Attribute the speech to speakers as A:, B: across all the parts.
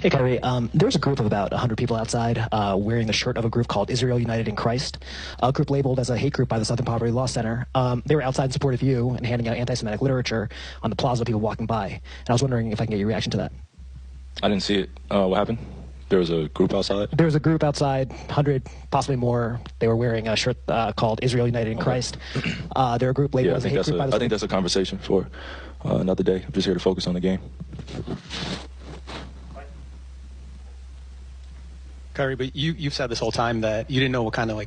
A: Hey, Kyrie. There was a group of about 100 people outside wearing the shirt of a group called Israel United in Christ, a group labeled as a hate group by the Southern Poverty Law Center. They were outside in support of you and handing out anti-Semitic literature on the plaza, people walking by. And I was wondering if I can get your reaction to that.
B: I didn't see it. What happened? There was a group outside?
A: There was a group outside, 100, possibly more. They were wearing a shirt called Israel United in Christ. They're a group labeled as a hate group by the...
B: I think that's a conversation for another day. I'm just here to focus on the game.
C: Kyrie, but you've said this whole time that you didn't know what kind of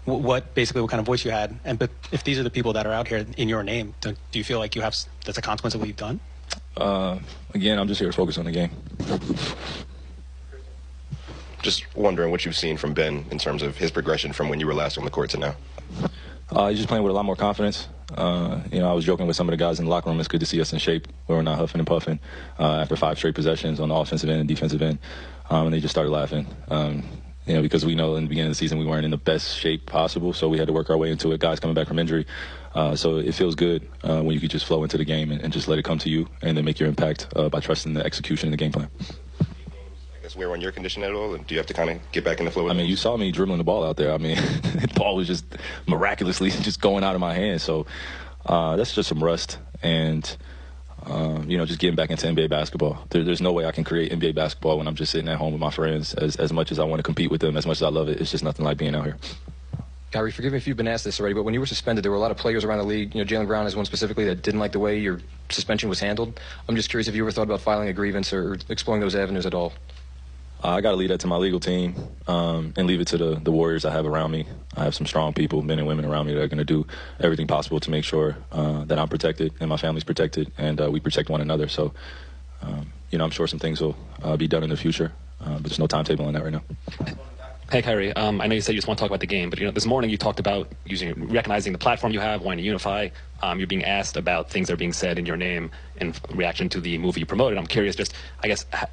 C: what kind of voice you had, but if these are the people that are out here in your name, do you feel like that's a consequence of what you've done?
B: Again, I'm just here to focus on the game.
D: Just wondering what you've seen from Ben in terms of his progression from when you were last on the court to now.
B: He's just playing with a lot more confidence. I was joking with some of the guys in the locker room. It's good to see us in shape where we're not huffing and puffing after 5 straight possessions on the offensive end and defensive end. And they just started laughing, because we know in the beginning of the season we weren't in the best shape possible, so we had to work our way into it. Guys coming back from injury. So it feels good when you can just flow into the game and just let it come to you and then make your impact by trusting the execution and the game plan.
D: I guess wear on your condition at all, and do you have to kind of get back in the flow?
B: You saw me dribbling the ball out there. The ball was just miraculously just going out of my hands. So that's just some rust and, just getting back into NBA basketball. There's no way I can create NBA basketball when I'm just sitting at home with my friends. As much as I want to compete with them, as much as I love it, it's just nothing like being out here.
E: Kyrie, forgive me if you've been asked this already, but when you were suspended, there were a lot of players around the league, Jaylen Brown is one specifically, that didn't like the way your suspension was handled. I'm just curious if you ever thought about filing a grievance or exploring those avenues at all.
B: I got to leave that to my legal team and leave it to the warriors I have around me. I have some strong people, men and women around me, that are going to do everything possible to make sure that I'm protected and my family's protected and we protect one another. So, I'm sure some things will be done in the future, but there's no timetable on that right now.
F: Hey, Kyrie, I know you said you just want to talk about the game, but this morning you talked about recognizing the platform you have, wanting to unify. You're being asked about things that are being said in your name in reaction to the movie you promoted. I'm curious,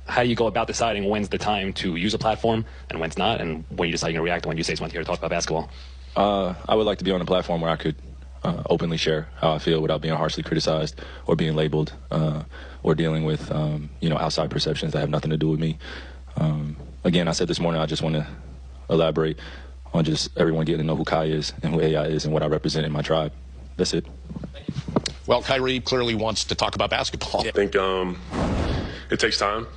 F: how you go about deciding when's the time to use a platform and when's not, and when you decide you're going to react and when you say someone's here to talk about basketball.
B: I would like to be on a platform where I could openly share how I feel without being harshly criticized or being labeled or dealing with, outside perceptions that have nothing to do with me. Again, I said this morning, I just want to elaborate on just everyone getting to know who Kai is and who AI is and what I represent in my tribe. That's it.
G: Well, Kyrie clearly wants to talk about basketball.
H: I think it takes time.